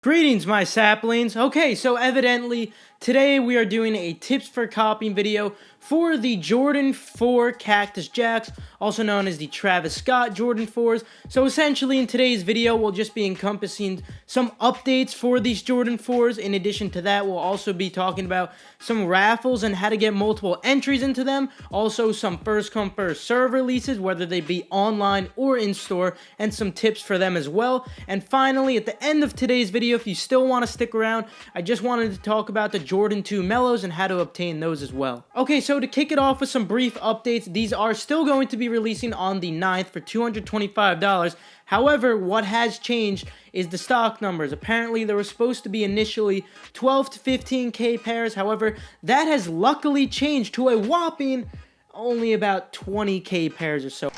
Greetings, my saplings. Okay, so evidently, today we are doing a tips for copying video for the Jordan 4 Cactus Jacks, also known as the Travis Scott Jordan 4s. So essentially, in today's video, we'll just be encompassing some updates for these Jordan 4s. In addition to that, we'll also be talking about some raffles and how to get multiple entries into them. Also, some first come, first serve releases, whether they be online or in-store, and some tips for them as well. And finally, at the end of today's video, if you still want to stick around, I just wanted to talk about the Jordan 2 melos and how to obtain those as well. Okay, so to kick it off with some brief updates, these are still going to be releasing on the 9th for $225. However, what has changed is the stock numbers. Apparently, there was supposed to be initially 12 to 15K pairs. However, that has luckily changed to a whopping only about 20K pairs or so.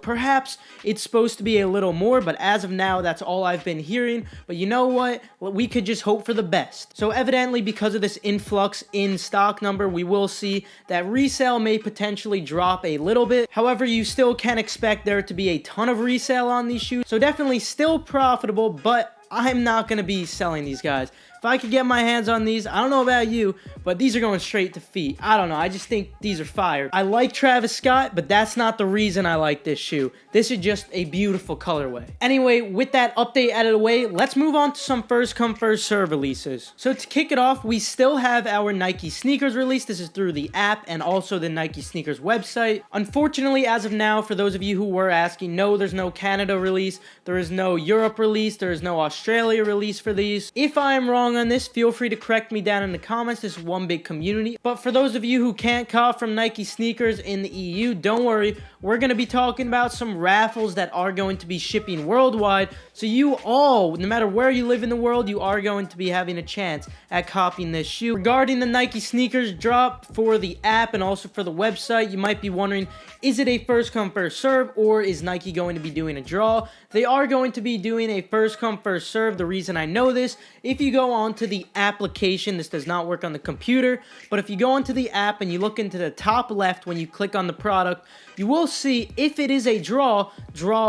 Perhaps it's supposed to be a little more, but as of now, that's all I've been hearing. But you know what? We could just hope for the best. So evidently, because of this influx in stock number, we will see that resale may potentially drop a little bit. However, you still can expect there to be a ton of resale on these shoes. So definitely still profitable, but I'm not going to be selling these guys. If I could get my hands on these, I don't know about you, but these are going straight to feet. I don't know. I just think these are fire. I like Travis Scott, but that's not the reason I like this shoe. This is just a beautiful colorway. Anyway, with that update out of the way, let's move on to some first come, first serve releases. So to kick it off, we still have our Nike sneakers release. This is through the app and also the Nike sneakers website. Unfortunately, as of now, for those of you who were asking, no, there's no Canada release. There is no Europe release. There is no Australia release for these. If I am wrong on this, feel free to correct me down in the comments. This is one big community. But for those of you who can't cop from Nike sneakers in the EU, don't worry. We're going to be talking about some raffles that are going to be shipping worldwide. So you all, no matter where you live in the world, you are going to be having a chance at copying this shoe. Regarding the Nike sneakers drop for the app and also for the website, you might be wondering, is it a first come, first serve, or is Nike going to be doing a draw? They are going to be doing a first come, first serve. The reason I know this, if you go onto the application, this does not work on the computer, but if you go onto the app and you look into the top left when you click on the product, you will see if it is a draw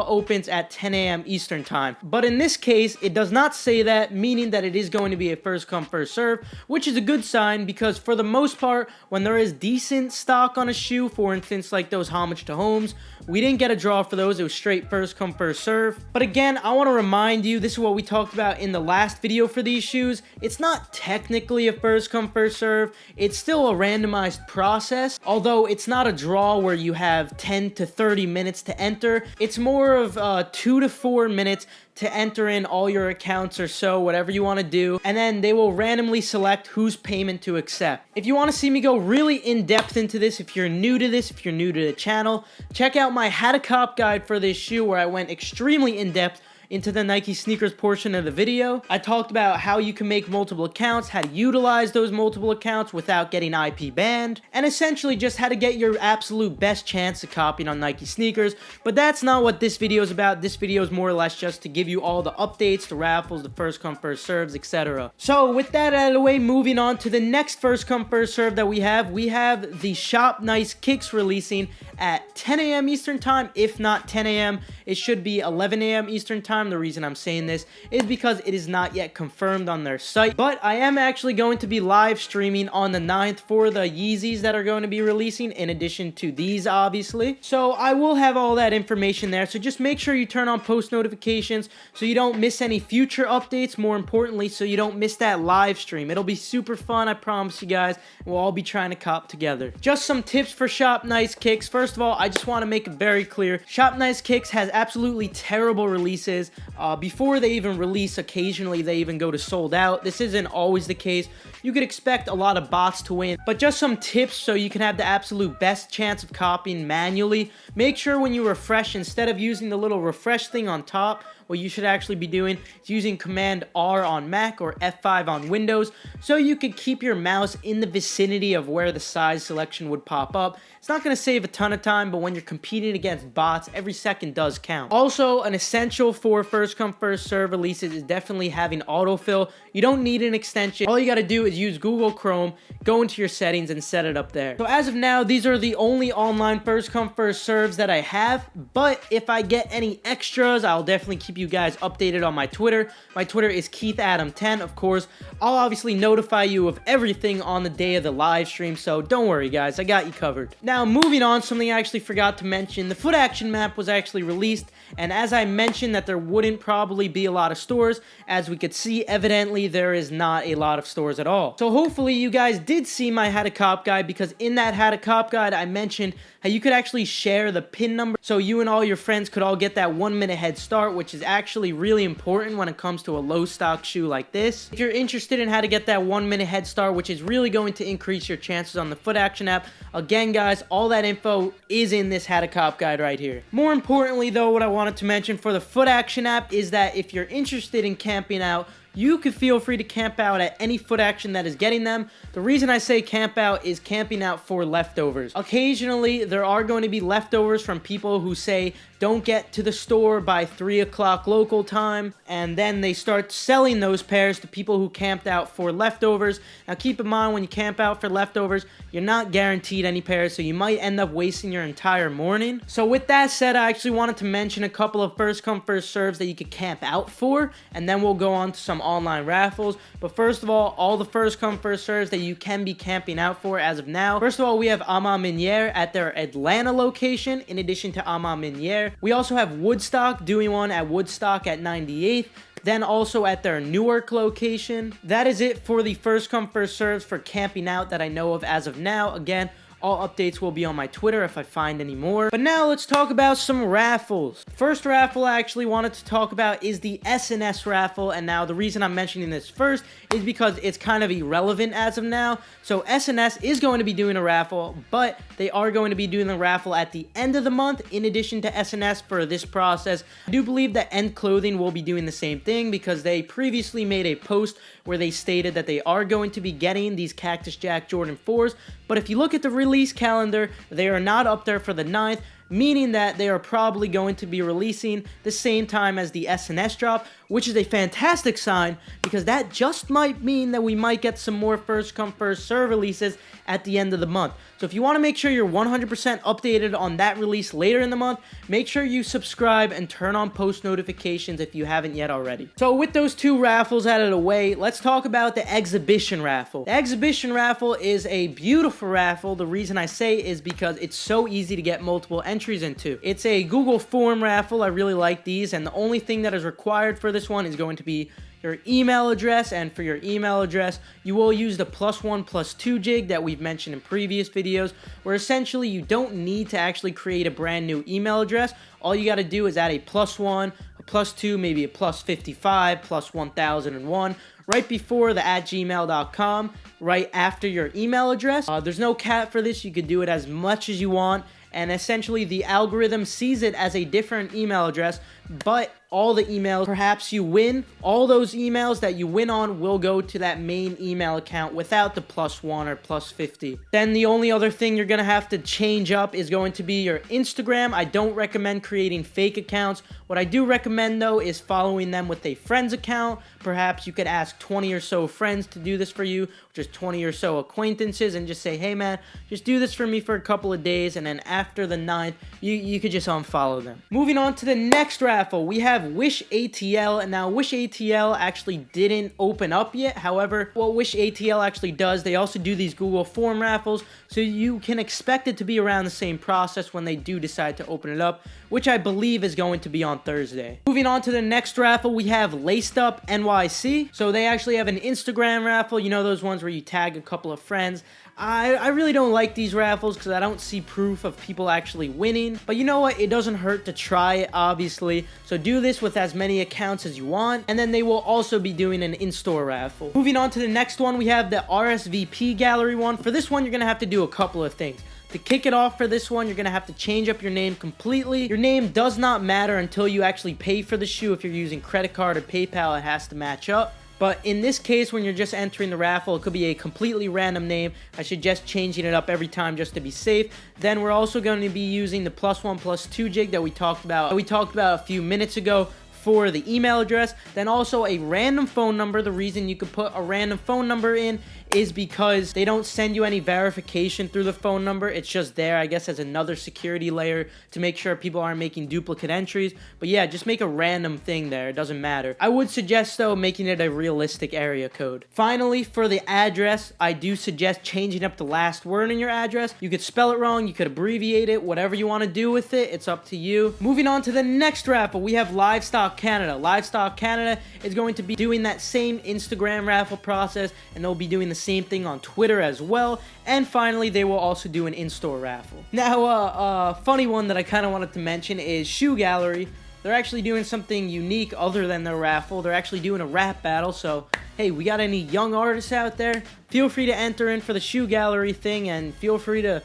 opens at 10 a.m. Eastern time. But in this case, it does not say that, meaning that it is going to be a first come, first serve, which is a good sign because for the most part, when there is decent stock on a shoe, for instance, like those homage to homes, we didn't get a draw for those. It was straight first come, first serve. But again, I want to remind you, this is what we talked about in the last video for these shoes. It's not technically a first come, first serve. It's still a randomized process, although it's not a draw where you have 10 to 30 minutes to enter. It's more of 2 to 4 minutes to enter in all your accounts or so, whatever you want to do, and then they will randomly select whose payment to accept. If you want to see me go really in-depth into this, if you're new to this, if you're new to the channel, check out my How to Cop guide for this shoe where I went extremely in-depth into the Nike sneakers portion of the video. I talked about how you can make multiple accounts, how to utilize those multiple accounts without getting IP banned, and essentially just how to get your absolute best chance of copying on Nike sneakers. But that's not what this video is about. This video is more or less just to give you all the updates, the raffles, the first come, first serves, etc. So with that out of the way, moving on to the next first come, first serve that we have the Shop Nice Kicks releasing at 10 a.m. Eastern time. If not 10 a.m., it should be 11 a.m. Eastern time. The reason I'm saying this is because it is not yet confirmed on their site, but I am actually going to be live streaming on the 9th for the Yeezys that are going to be releasing, in addition to these, obviously. So I will have all that information there, so just make sure you turn on post notifications so you don't miss any future updates, more importantly, so you don't miss that live stream. It'll be super fun, I promise you guys. We'll all be trying to cop together. Just some tips for Shop Nice Kicks. First of all, I just want to make it very clear, Shop Nice Kicks has absolutely terrible releases. Before they even release, occasionally they even go to sold out. This isn't always the case. You could expect a lot of bots to win, but just some tips so you can have the absolute best chance of copying manually. Make sure when you refresh, instead of using the little refresh thing on top, what you should actually be doing is using Command R on Mac or F5 on Windows, so you can keep your mouse in the vicinity of where the size selection would pop up. It's not going to save a ton of time, but when you're competing against bots, every second does count. Also, an essential for first come, first serve releases is definitely having autofill. You don't need an extension. All you got to do is use Google Chrome, go into your settings, and set it up there. So as of now, these are the only online first come, first serves that I have, but if I get any extras, I'll definitely keep you you guys updated on my Twitter. My Twitter is KeithAdam10. Of course, I'll obviously notify you of everything on the day of the live stream, so don't worry guys, I got you covered. Now moving on, something I actually forgot to mention, the foot action map was actually released, and as I mentioned that there wouldn't probably be a lot of stores, as we could see, evidently there is not a lot of stores at all. So hopefully you guys did see my How to Cop guide, because in that How to Cop guide I mentioned how you could actually share the pin number so you and all your friends could all get that 1 minute head start, which is actually really important when it comes to a low stock shoe like this. If you're interested in how to get that 1 minute head start, which is really going to increase your chances on the foot action app, again guys, all that info is in this How to Cop guide right here. More importantly though, what I wanted to mention for the foot action app is that if you're interested in camping out, you could feel free to camp out at any foot action that is getting them. The reason I say camp out is camping out for leftovers. Occasionally, there are going to be leftovers from people who say, don't get to the store by 3 o'clock local time, and then they start selling those pairs to people who camped out for leftovers. Now keep in mind, when you camp out for leftovers, you're not guaranteed any pairs, so you might end up wasting your entire morning. So with that said, I actually wanted to mention a couple of first come first serves that you could camp out for, and then we'll go on to some online raffles. But first of all the first come first serves that you can be camping out for as of now. First of all, we have Ama Miniere at their Atlanta location, in addition to Ama Miniere. We also have Woodstock doing one at Woodstock at 98th. Then also at their Newark location. That is it for the first come first serves for camping out that I know of as of now. Again, all updates will be on my Twitter if I find any more. But now let's talk about some raffles. First raffle I actually wanted to talk about is the SNS raffle. And now the reason I'm mentioning this first is because it's kind of irrelevant as of now. So SNS is going to be doing a raffle, but they are going to be doing the raffle at the end of the month in addition to SNS for this process. I do believe that End Clothing will be doing the same thing, because they previously made a post where they stated that they are going to be getting these Cactus Jack Jordan 4s. But if you look at the release calendar, they are not up there for the 9th, meaning that they are probably going to be releasing the same time as the SNS drop, which is a fantastic sign, because that just might mean that we might get some more first come first serve releases at the end of the month. So if you want to make sure you're 100% updated on that release later in the month, make sure you subscribe and turn on post notifications if you haven't yet already. So with those two raffles out of the way, let's talk about the exhibition raffle. The exhibition raffle is a beautiful raffle. The reason I say is because it's so easy to get multiple entries into. It's a Google form raffle. I really like these, and the only thing that is required for this one is going to be your email address, and for your email address you will use the +1+2 jig that we've mentioned in previous videos, where essentially you don't need to actually create a brand new email address. All you got to do is add a +1, a +2, maybe a +55, +1001 right before the @gmail.com, right after your email address. There's no cap for this. You could do it as much as you want, and essentially the algorithm sees it as a different email address, but all the emails perhaps you win, all those emails that you win on will go to that main email account without the +1 or +50. Then the only other thing you're gonna have to change up is going to be your Instagram. I don't recommend creating fake accounts. What I do recommend though is following them with a friend's account. Perhaps you could ask 20 or so friends to do this for you, just 20 or so acquaintances, and just say, hey man, just do this for me for a couple of days, and then after the 9th, you could just unfollow them. Moving on to the next raffle, we have Wish ATL, and now Wish ATL actually didn't open up yet. However, what Wish ATL actually does, they also do these Google form raffles, so you can expect it to be around the same process when they do decide to open it up, which I believe is going to be on Thursday. Moving on to the next raffle, we have Laced Up NYC. So they actually have an Instagram raffle, you know, those ones where you tag a couple of friends. I really don't like these raffles because I don't see proof of people actually winning. But you know what? It doesn't hurt to try it, obviously. So do this with as many accounts as you want. And then they will also be doing an in-store raffle. Moving on to the next one, we have the RSVP gallery one. For this one, you're going to have to do a couple of things. To kick it off for this one, you're going to have to change up your name completely. Your name does not matter until you actually pay for the shoe. If you're using credit card or PayPal, it has to match up. But in this case, when you're just entering the raffle, it could be a completely random name. I suggest changing it up every time just to be safe. Then we're also going to be using the +1+2 jig that we talked about a few minutes ago for the email address. Then also a random phone number. The reason you could put a random phone number in is because they don't send you any verification through the phone number. It's just there, I guess, as another security layer to make sure people aren't making duplicate entries. But yeah, just make a random thing there. It doesn't matter. I would suggest, though, making it a realistic area code. Finally, for the address, I do suggest changing up the last word in your address. You could spell it wrong, you could abbreviate it, whatever you want to do with it, it's up to you. Moving on to the next raffle, we have Livestock Canada. Livestock Canada is going to be doing that same Instagram raffle process, and they'll be doing the same thing on Twitter as well. And finally, they will also do an in-store raffle. Now, a funny one that I kind of wanted to mention is Shoe Gallery. They're actually doing something unique other than their raffle. They're actually doing a rap battle, so hey, we got any young artists out there? Feel free to enter in for the Shoe Gallery thing, and feel free to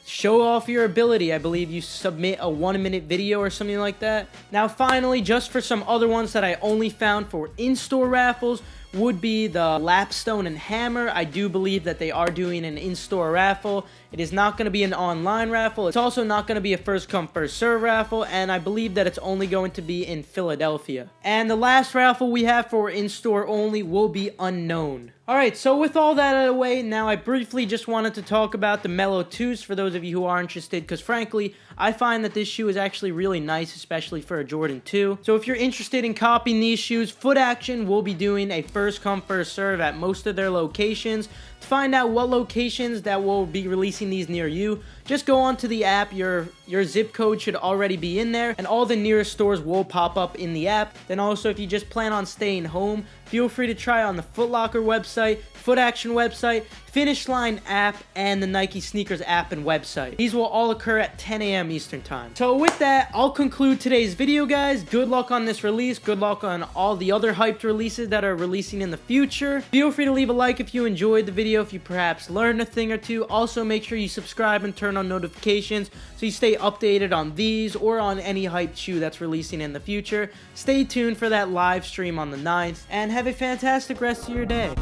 show off your ability. I believe you submit a 1-minute video or something like that. Now finally, just for some other ones that I only found for in-store raffles, would be the Lapstone and Hammer. I do believe that they are doing an in-store raffle. It is not going to be an online raffle. It's also not going to be a first come first serve raffle, and I believe that it's only going to be in Philadelphia. And the last raffle we have for in-store only will be unknown. Alright, so with all that out of the way, now I briefly just wanted to talk about the Melo 2s for those of you who are interested, because frankly, I find that this shoe is actually really nice, especially for a Jordan 2. So if you're interested in copying these shoes, Foot Action will be doing a first come first serve at most of their locations. To find out what locations that will be releasing these near you, just go onto the app. Your zip code should already be in there, and all the nearest stores will pop up in the app. Then also, if you just plan on staying home, feel free to try on the Foot Locker website, Foot Action website, Finish Line app, and the Nike Sneakers app and website. These will all occur at 10 a.m. Eastern Time. So with that, I'll conclude today's video, guys. Good luck on this release. Good luck on all the other hyped releases that are releasing in the future. Feel free to leave a like if you enjoyed the video, if you perhaps learned a thing or two. Also, make sure you subscribe and turn on notifications so you stay updated on these or on any hyped shoe that's releasing in the future. Stay tuned for that live stream on the 9th, and have a fantastic rest of your day.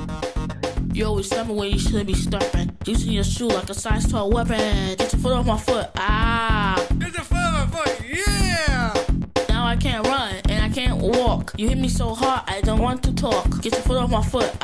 You always tell me where you should be stopping. Using your shoe like a size 12 weapon. Get your foot off my foot. Get your foot off my foot, yeah! Now I can't run and I can't walk. You hit me so hard I don't want to talk. Get your foot off my foot.